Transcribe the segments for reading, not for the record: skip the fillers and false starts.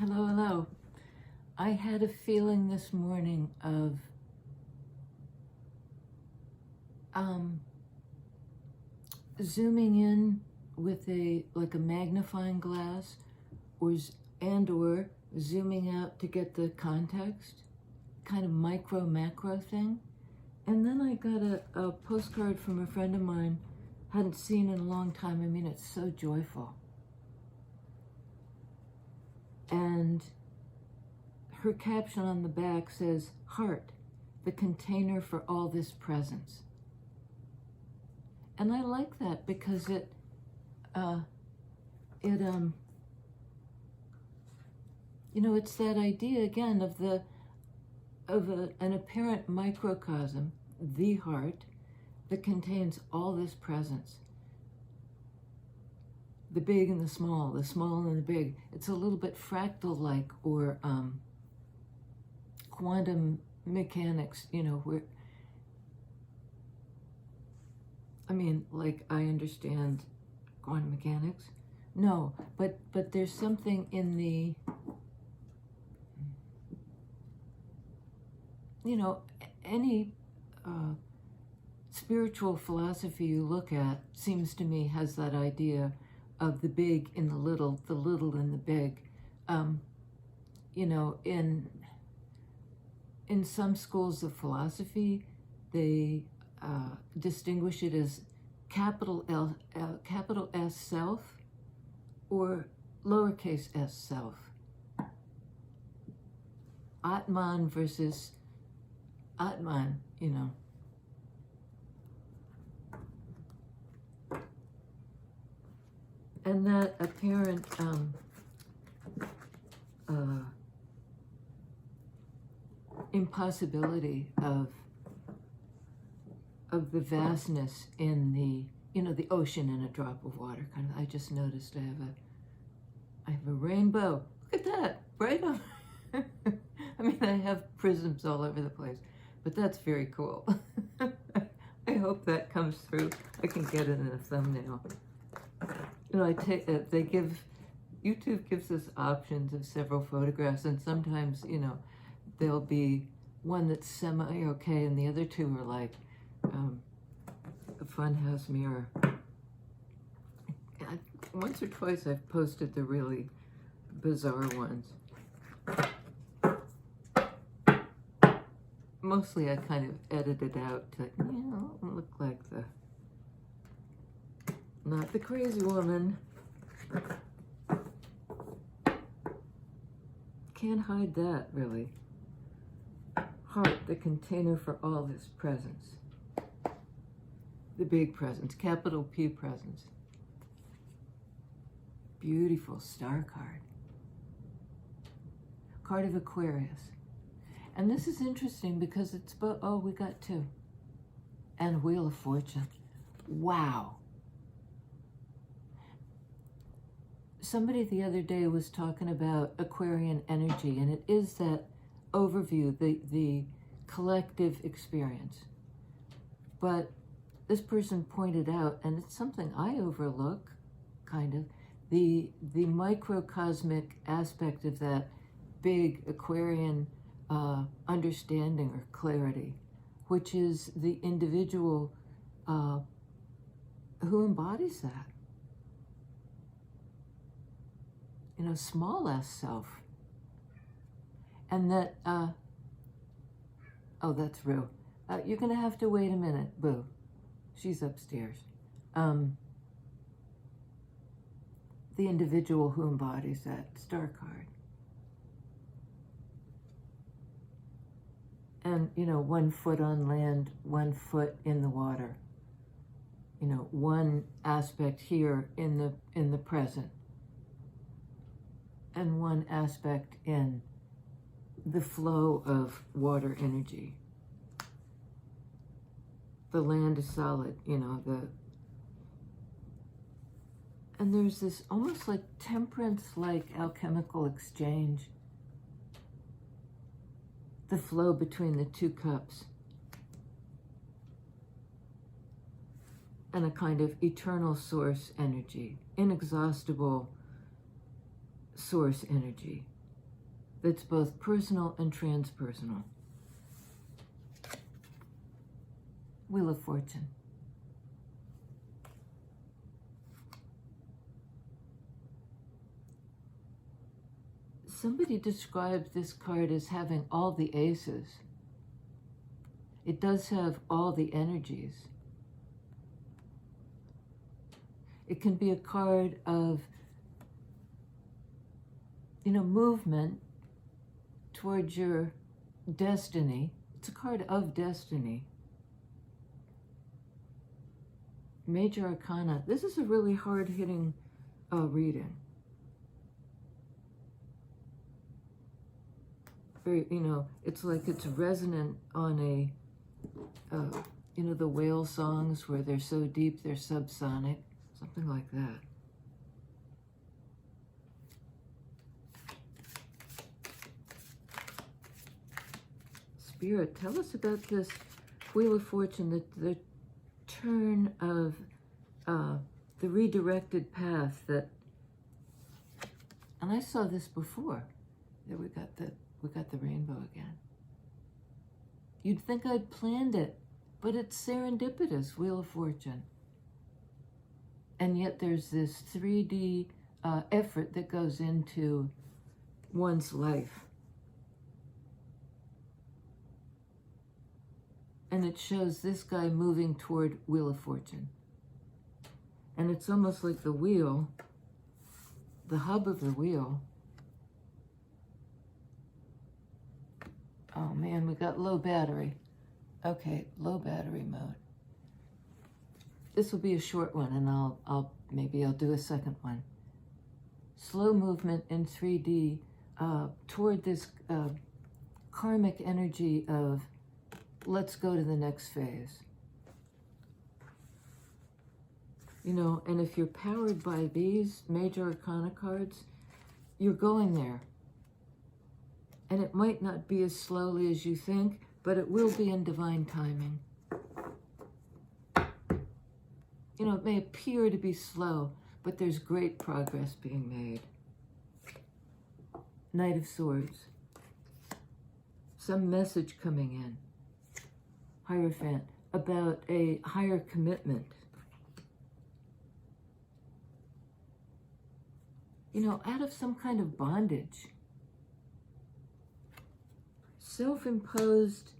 Hello, hello. I had a feeling this morning of zooming in with a magnifying glass, or zooming out to get the context, kind of micro macro thing. And then I got a postcard from a friend of mine, hadn't seen in a long time. I mean, it's so joyful. And her caption on the back says, "Heart, the container for all this presence." And I like that because it's that idea again of an apparent microcosm, the heart, that contains all this presence. The big and the small and the big. It's a little bit fractal-like, or quantum mechanics, where, I understand quantum mechanics. No, but there's something in the, any spiritual philosophy you look at seems to me has that idea of the big in the little in the big. In some schools of philosophy, they distinguish it as capital S self or lowercase s self. Atman versus Atman, And that apparent impossibility of the vastness in the ocean in a drop of water. Kind of. I just noticed I have a rainbow. Look at that, right on. I have prisms all over the place, but that's very cool. I hope that comes through. I can get it in a thumbnail. YouTube gives us options of several photographs, and sometimes, there'll be one that's semi-okay, and the other two are like a funhouse mirror. Once or twice I've posted the really bizarre ones. Mostly I kind of edited out to, look like not the crazy woman. Can't hide that, really. Heart, the container for all this presence. The big presence, capital P presence. Beautiful star card. Card of Aquarius. And this is interesting because it's both, we got two. And Wheel of Fortune. Wow. Somebody the other day was talking about Aquarian energy, and it is that overview, the collective experience. But this person pointed out, and it's something I overlook, kind of, the microcosmic aspect of that big Aquarian understanding or clarity, which is the individual who embodies that. Small s self. And that, that's Rue. You're going to have to wait a minute, Boo. She's upstairs. The individual who embodies that star card. And, 1 foot on land, 1 foot in the water. One aspect here in the present. And one aspect in the flow of water energy. The land is solid, and there's this almost like temperance-like alchemical exchange. The flow between the two cups. And a kind of eternal source energy, inexhaustible source energy, that's both personal and transpersonal. Wheel of Fortune. Somebody described this card as having all the aces. It does have all the energies. It can be a card of, movement towards your destiny. It's a card of destiny. Major Arcana. This is a really hard-hitting reading. Very, it's like it's resonant on a, the whale songs where they're so deep they're subsonic, something like that. Spirit, tell us about this Wheel of Fortune, the turn of the redirected path that, and I saw this before. There we got the rainbow again. You'd think I'd planned it, but it's serendipitous, Wheel of Fortune. And yet there's this 3D effort that goes into one's life. And it shows this guy moving toward Wheel of Fortune. And it's almost like the wheel, the hub of the wheel. Oh man, we got low battery. Okay, low battery mode. This will be a short one, and maybe I'll do a second one. Slow movement in 3D toward this karmic energy of let's go to the next phase. And if you're powered by these Major Arcana cards, you're going there. And it might not be as slowly as you think, but it will be in divine timing. It may appear to be slow, but there's great progress being made. Knight of Swords. Some message coming in. Hierophant, about a higher commitment. Out of some kind of bondage. Self-imposed,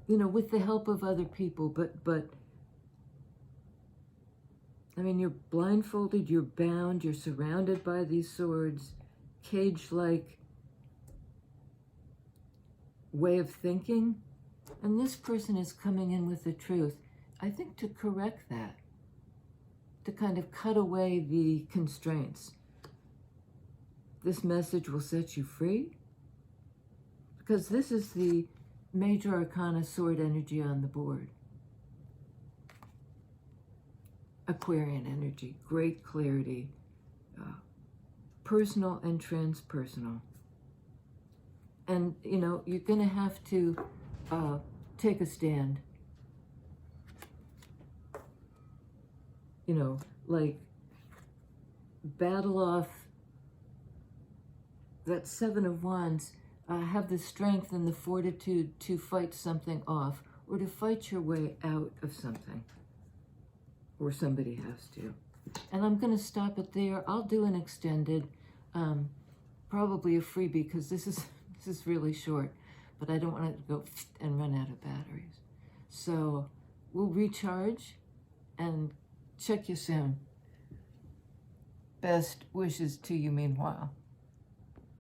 with the help of other people, but you're blindfolded, you're bound, you're surrounded by these swords, cage-like way of thinking, and this person is coming in with the truth, I think, to correct that, to kind of cut away the constraints. This message will set you free, because this is the Major Arcana sword energy on the board. Aquarian energy, great clarity, personal and transpersonal. And, you're going to have to take a stand. Like battle off that Seven of Wands, have the strength and the fortitude to fight something off, or to fight your way out of something, or somebody has to. And I'm going to stop it there. I'll do an extended, probably a freebie, because this is really short, but I don't want it to go and run out of batteries. So we'll recharge and check you soon. Best wishes to you meanwhile.